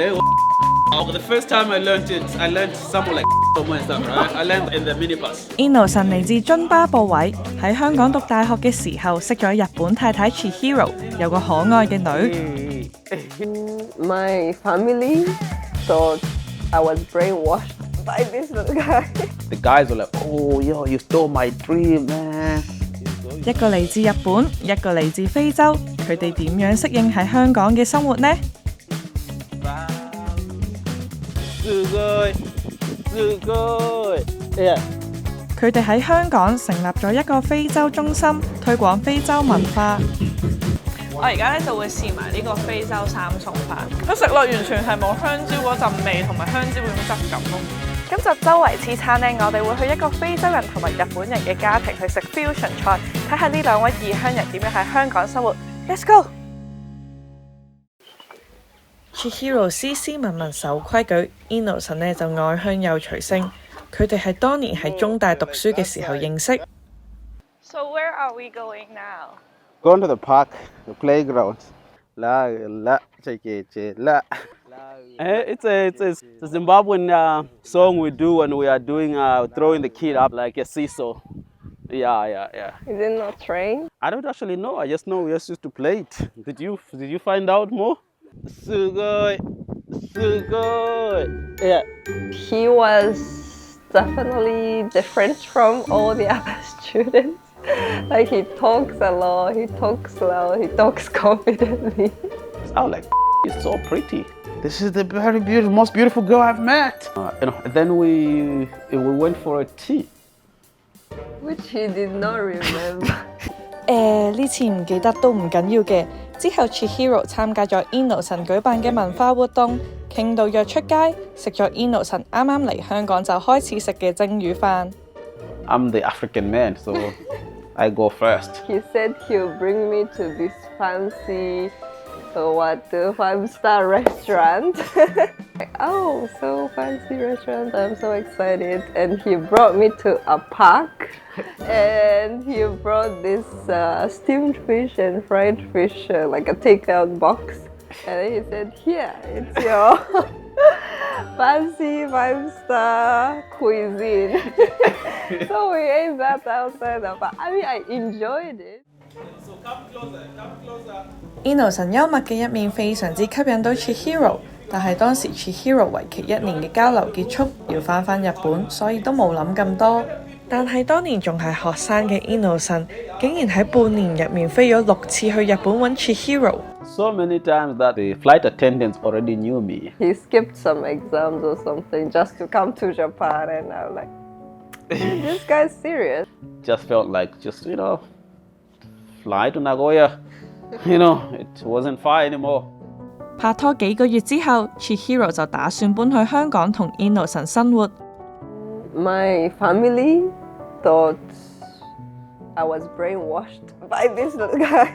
The first time I learned someone like and stuff, right? I learned in the minibus. Innocent 嚟自津巴布韋，喺香港讀大學嘅時候識咗日本太太 Chihiro， 有個可愛嘅女。My family thought I was brainwashed by this little guy. The guys were like, "Oh, yo, you stole my dream, man." 一個嚟自日本，一個嚟自非洲，佢哋點樣適應喺香港嘅生活呢？佢哋喺香港成立咗一個非洲中心，推廣非洲文化。我而家咧就會試埋呢個非洲三餸飯，佢食落完全係冇香蕉嗰陣味同埋香蕉嗰種質感咯。今集周圍黐餐咧，我哋會去一個非洲人同埋日本人嘅家庭去食 fusion 菜，睇下呢兩位異鄉人點樣喺香港生活。Let's go！ Chihiro 斯斯文文守規矩 ，Innocent 咧就外向又隨性。佢哋係當年喺中大讀書嘅時候認識。So where are we going now? Going to the park, the playground. La la, la. It's a Zimbabwean song we do when we are doing throwing the kid up like a seesaw. Yeah. Is it not trained? I don't actually know. I just know we just used to play it. Did you find out more? Sugoi. Yeah. He was definitely different from all the other students. Like he talks a lot, he talks loud, he talks confidently. I was like, it's so pretty. This is the most beautiful girl I've met. Then we went for a tea. Which he did not remember. 呢次唔記得都唔緊要嘅。之後 Chihiro 參加咗 Innocent 舉辦嘅文化活動，傾到約出街，食咗 Innocent 啱啱嚟香港就開始食嘅蒸魚飯。I'm the African man, so I go first. He said he'll bring me to this fancy, five-star restaurant. Oh, so fancy restaurant! I'm so excited. And he brought me to a park, and he brought this steamed fish and fried fish, like a takeout box. And then he said, "Here, it's your fancy five-star cuisine." So we ate that outside the park. I mean, I enjoyed it. So come closer. Innocent 幽默嘅一面非常之吸引到 Chihiro， 但係當時 Chihiro 為期1年嘅交流結束，要返日本，所以都冇諗咁多。但係當年仲係學生嘅 Innocent， 竟然喺半年入面飛咗6次去日本揾 Chihiro。So many times that the flight attendants already knew me. He skipped some exams or something just to come to Japan, and I was like, this guy's serious. Just felt like fly to Nagoya. It wasn't far anymore. 拍拖幾個月之後 ，Chihiro 就打算搬去香港同 Innocent 生活。My family thought I was brainwashed by this little guy.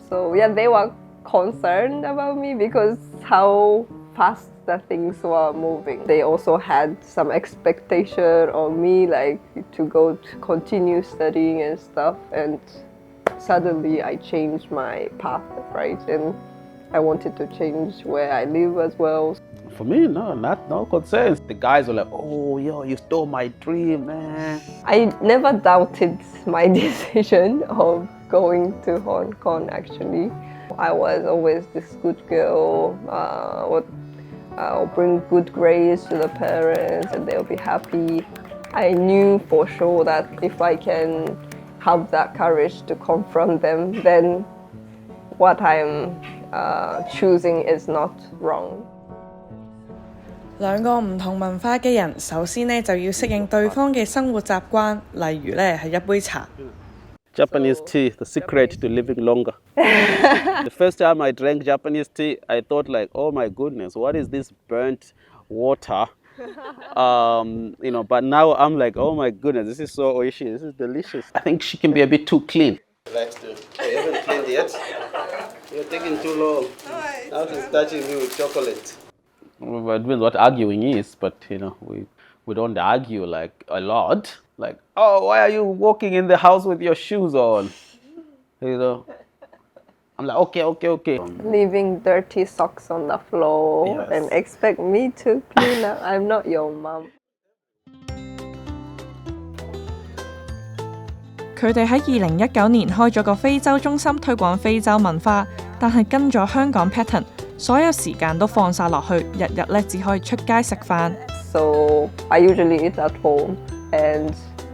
So yeah, they were concerned about me because how fast the things were moving. They also had some expectation on me, like to continue studying and stuff. And suddenly I changed my path, right? And I wanted to change where I live as well. For me, no concerns. The guys were like, "Oh, yo, you stole my dream, man." I never doubted my decision of going to Hong Kong, actually. I was always this good girl, I'll bring good grades to the parents and they'll be happy. I knew for sure that if I can have that courage to confront them, then what I'm choosing is not wrong. 兩個唔同文化嘅人，首先呢就要適應對方嘅生活習慣，例如呢係一杯茶。Japanese tea, the secret to living longer. The first time I drank Japanese tea, I thought like, oh my goodness, what is this burnt water? But now I'm like, oh my goodness, this is so oishi, this is delicious. I think she can be a bit too clean. Relax, dude. You haven't cleaned yet? You're taking too long. Now she's touching me with chocolate. Well, it depends what arguing is, but we don't argue like a lot. Like, oh, why are you walking in the house with your shoes on? I'm like, okay. Leaving dirty socks on the floor Yes. and expect me to clean up. I'm not your mom. 佢哋喺2019年開咗個非洲中心推廣非洲文化，但係跟咗香港 pattern， 所有時間都放晒落去，日日咧只可以出街食飯。So I usually eat at home, and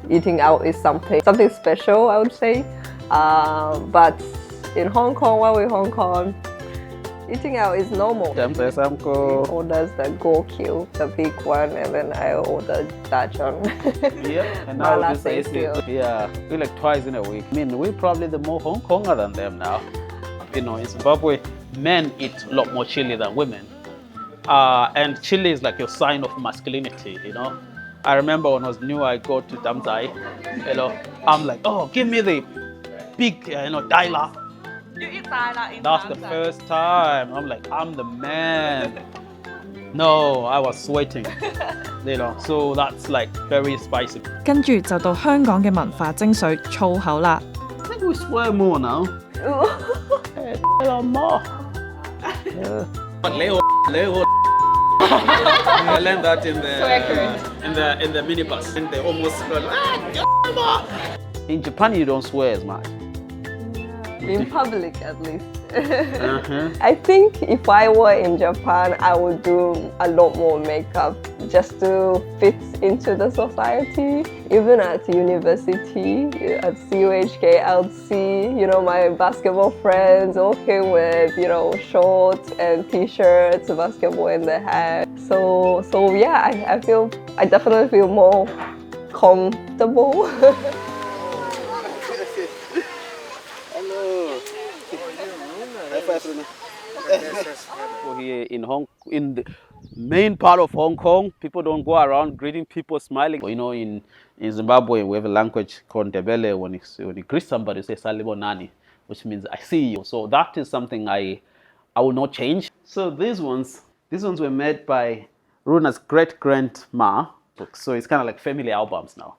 eating out is something special, I would say. But in Hong Kong, while we're in Hong Kong, eating out is normal. He orders the gokyo, the big one, and then I order dachang. Yeah, and now we like twice in a week. I mean, we're probably the more Hong Konger than them now. You know, in Zimbabwe, men eat a lot more chili than women. And chili is like your sign of masculinity, you know. I remember when I was new, I go to Tamzai, you know, I'm like, oh, give me the big, daila. You eat daila in That's the first time. I'm like, I'm the man. No, I was sweating, you know, so that's like very spicy. 跟住就到香港嘅文化精髓粗口啦。I think we swear more now. More. I learned that in the minibus. And they almost in Japan, you don't swear as much. In public, at least. I think if I were in Japan, I would do a lot more makeup just to fit into the society. Even at university, at CUHK, I would see, my basketball friends all came with, shorts and t-shirts, basketball in their hand. So yeah, I definitely feel more comfortable. Here in the main part of Hong Kong, people don't go around greeting people smiling. In Zimbabwe, we have a language called Ndebele. When you greet somebody, you say "Salibonani," which means "I see you." So that is something I will not change. So these ones were made by Runa's great-grandma. So it's kind of like family albums now.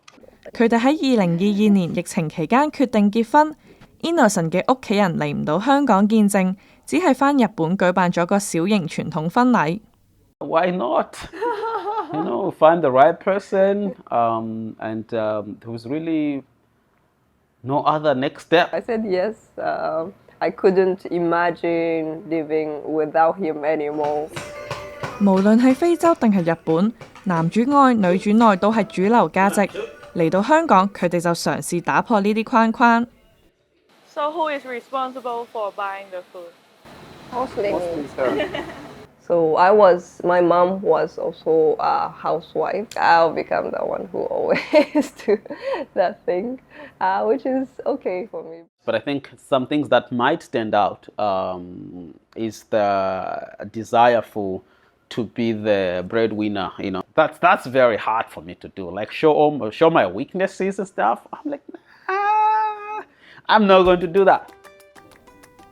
佢哋喺2022年疫情期間決定結婚。Innocent 嘅屋企人嚟唔到香港見證，只係返日本舉辦咗個小型傳統婚禮。Why not? Find the right person, and there was really no other next step. I said yes. I couldn't imagine living without him anymore. 無論係非洲定係日本，男主外女主內都係主流價值。嚟到香港，佢哋就嘗試打破呢啲框框。So who is responsible for buying the food? Mostly her. So my mom was also a housewife. I'll become the one who always do that thing, which is okay for me. But I think some things that might stand out is the desire to be the breadwinner. That's very hard for me to do. Like show my weaknesses and stuff. I'm like, I'm not going to do that.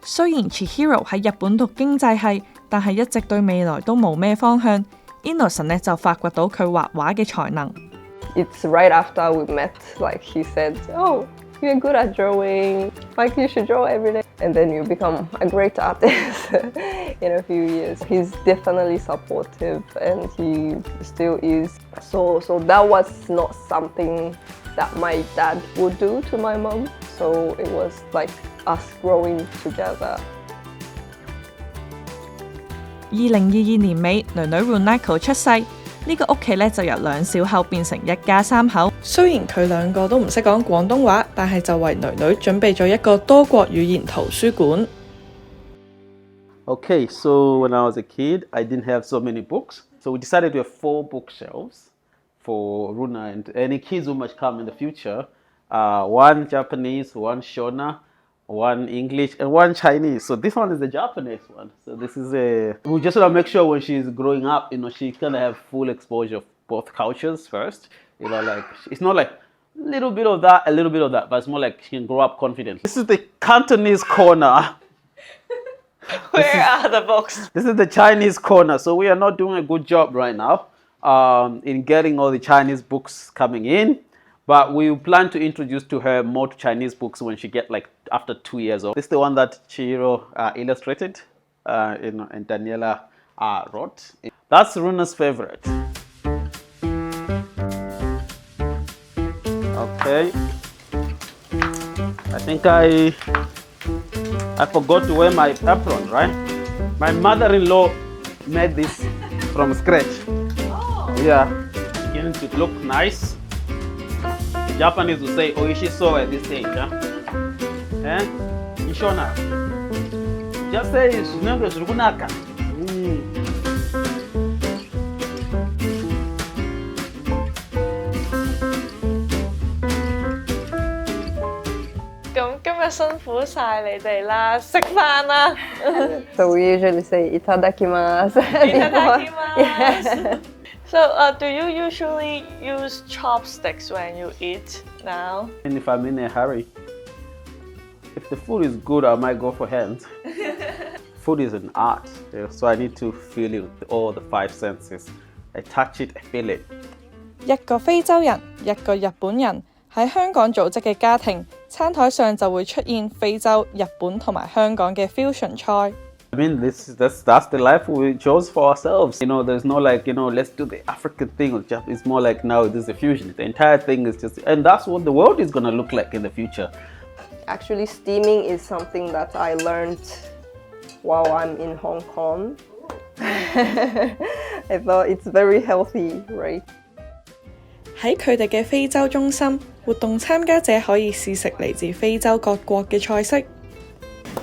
雖然 Chihiro 喺日本讀經濟系，但係一直對未來都冇咩方向。Innocent 呢就發掘到佢畫畫嘅才能。It's right after we met, like he said, "Oh, you're good at drawing. Like you should draw every day, and then you become a great artist in a few years." He's definitely supportive, and he still is. So that was not something that my dad would do to my mom. So it was like us growing together. 2022年尾，女女 Runako 出世，呢個屋企咧就由兩小口變成一家三口。雖然佢兩個都唔識講廣東話，但係就為女女準備咗一個多國語言圖書館。Okay, so when I was a kid, I didn't have so many books. So we decided to have 4 bookshelves for Runa and any kids who might come in the future. 1 Japanese, 1 Shona, 1 English, and 1 Chinese. So this one is the Japanese one. So this is we just want to make sure when she's growing up, she can have full exposure of both cultures first. Like it's not like a little bit of that, but it's more like she can grow up confidently. This is the Cantonese corner. Where are the books? This is the Chinese corner. So we are not doing a good job right now in getting all the Chinese books coming in. But we plan to introduce to her more Chinese books when she get like after 2 years old. This is the one that Chihiro illustrated, and Daniela wrote. That's Runa's favorite. Okay. I think I forgot to wear my apron, right? My mother-in-law made this from scratch. Oh. Yeah. Beginning to look nice. Japanese will say oishi so at this stage, huh? Eh? Ishona. Just say shunanga shurunaka.辛苦晒你哋啦，食飯啦。So we usually say itadakimasu. Itadakimasu. Yeah. So do you usually use chopsticks when you eat now? And if I'm in a hurry, if the food is good, I might go for hands. Food is an art, so I need to feel it with all the 5 senses. I touch it, I feel it. 一個非洲人，一個日本人喺香港組織嘅家庭，餐台上就會出現非洲、日本同埋香港嘅 fusion 菜。I mean, that's the life we chose for ourselves. There's no let's do the African thing. It's more like now this is a fusion. The entire thing is just, and that's what the world is gonna look like in the future. Actually, steaming is something that I learned while I'm in Hong Kong. I thought it's very healthy, right? 喺佢哋嘅非洲中心活動，參加者可以試食嚟自非洲各國嘅菜式。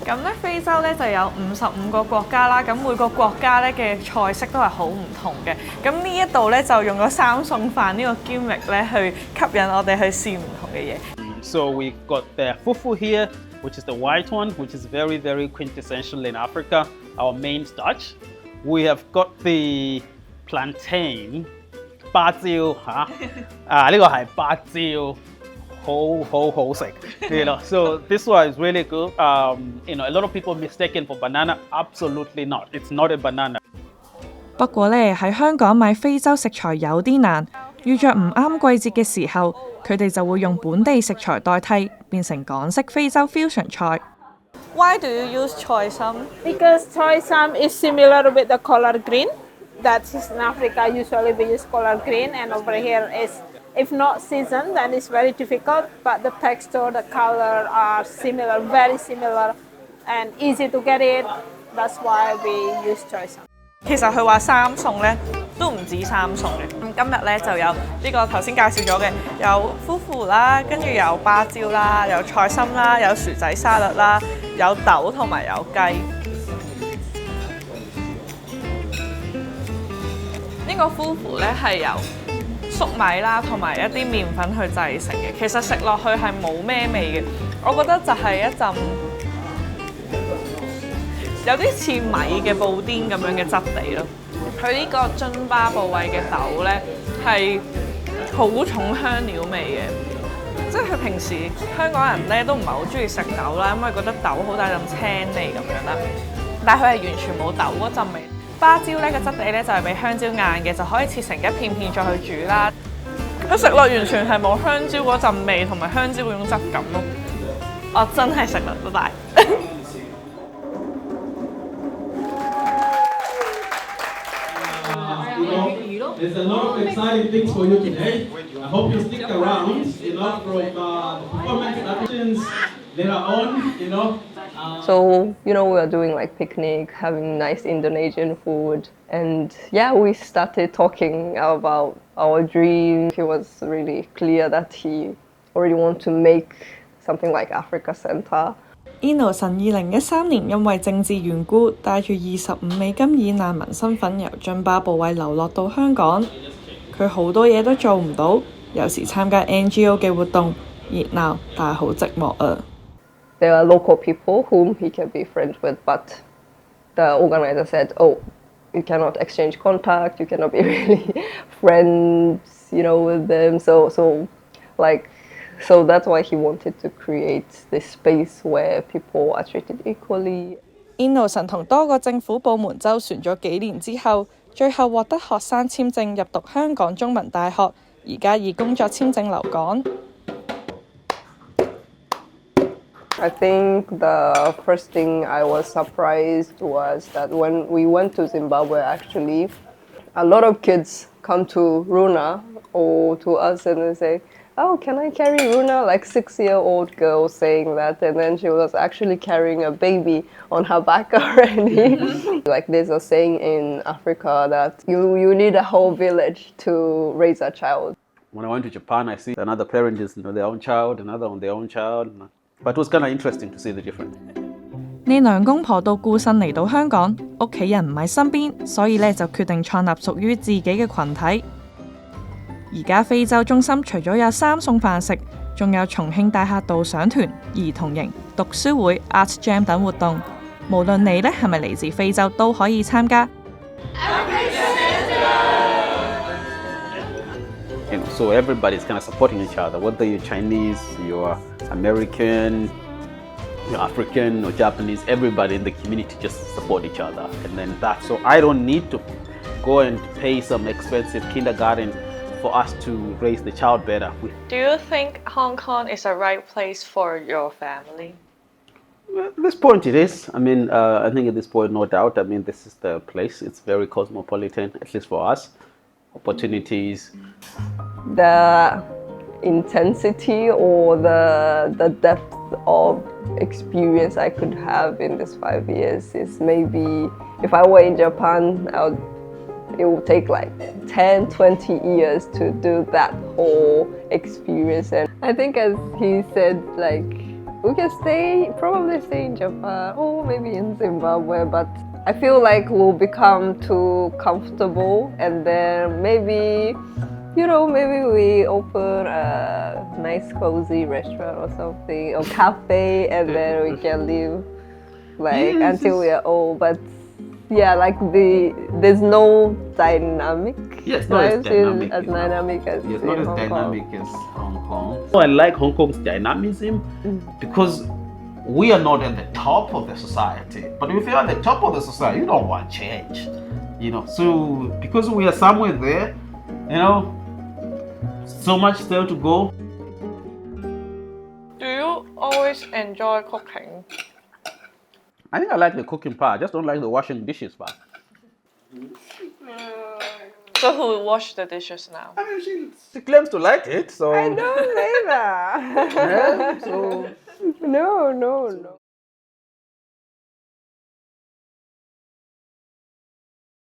咁咧，非洲咧就有55個國家啦，咁每個國家咧嘅菜式都係好唔同嘅。咁呢一度咧就用咗三餸飯呢個 gimmick 咧去吸引我哋去試唔同嘅嘢。So we got the fufu here, which is the white one, which is very, very quintessential in Africa, our main starch. We have got the plantain. 芭蕉嚇，呢個係芭蕉，好食，係咯。So this one is really good. A lot of people mistaken for banana. Absolutely not. It's not a banana. 不過咧喺香港買非洲食材有啲難，遇着唔啱季節嘅時候，佢哋就會用本地食材代替，變成港式非洲 fusion 菜。Why do you use choy sum? Because choy sum is similar with the collard green. That's in Africa usually we use collard green, and over here is, if not seasoned, then it's very difficult. But the texture, the color are similar, very similar, and easy to get it. That's why we use choy sum. 其實佢話三餸咧都唔止三餸嘅。咁今日咧就有呢個頭先介紹咗嘅，有夫婦啦，跟住有芭蕉啦，有菜心啦，有薯仔沙律啦，有豆同埋有雞。呢個夫婦咧係由粟米啦同埋一啲麵粉去製成嘅，其實食落去係冇咩味嘅，我覺得就係一陣有啲似米嘅布甸咁樣嘅質地咯。佢呢個津巴布韋嘅豆咧係好重香料味嘅，即係佢平時香港人咧都唔係好中意食豆啦，因為覺得豆好大陣青味咁樣啦，但係佢係完全冇豆嗰陣味。芭蕉咧個質地咧就係比香蕉硬嘅，就可以切成一片片再去煮啦。佢食落完全係冇香蕉嗰陣味同埋香蕉嗰種質感咯。我真係食得大。There's a lot of exciting things for you today. I hope you stick around, from performance actions later on, So, we are doing like picnic, having nice Indonesian food. And yeah, we started talking about our dream. It was really clear that he already wanted to make something like Africa Center. Innocent 2013年因為政治緣故，帶住25美金以難民身份由津巴布韋流落到香港。佢好多嘢都做唔到，有時參加 NGO 嘅活動，熱鬧但係好寂寞啊。There are local people whom he can be friends with, but the organizer said, "Oh, you cannot exchange contact. You cannot be really friends, with them." So that's why he wanted to create this space where people are treated equally. Innocent 同多個政府部門周旋咗幾年之後，最後獲得學生簽證入讀香港中文大學，而家以工作簽證留港。I think the first thing I was surprised was that when we went to Zimbabwe, actually, a lot of kids come to Runa or to us and they say, "Oh, can I carry Runa?" Like 6-year-old girl saying that, and then she was actually carrying a baby on her back already. Like there's a saying in Africa that you need a whole village to raise a child. When I went to Japan, I see another parent is their own child, another on their own child. But it was kind of interesting to see the difference. 呢兩公婆到故信嚟到香港，屋企人唔喺身邊，所以咧就決定創立屬於自己嘅群體。而家非洲中心除咗有3餸飯食，仲有重慶大客導賞團、兒童營、讀書會、Art Jam 等活動。無論你咧係咪嚟自非洲，都可以參加。So everybody's kind of supporting each other, whether you're Chinese, you're American, you're African or Japanese, everybody in the community just support each other. And then so I don't need to go and pay some expensive kindergarten for us to raise the child better. Do you think Hong Kong is a right place for your family? Well, at this point it is. I mean, I think at this point, no doubt. I mean, this is the place. It's very cosmopolitan, at least for us. Opportunities. The intensity or the depth of experience I could have in these 5 years is maybe if I were in Japan, it would take like 10, 20 years to do that whole experience. And I think as he said, like we can probably stay in Japan or maybe in Zimbabwe, but I feel like we'll become too comfortable and then maybe we open a nice cozy restaurant or something or cafe and then we can live like until we are old. But yeah, like there's no dynamic. Yes, not as dynamic. As dynamic as it's not as Hong dynamic Kong. as Hong Kong. So I like Hong Kong's dynamism because we are not at the top of the society. But if you're at the top of the society, you don't want change. So because we are somewhere there, so much still to go. Do you always enjoy cooking? I think I like the cooking part. I just don't like the washing dishes part. So who will wash the dishes now? I mean, she claims to like it, so. I don't say that. Yeah, so. No.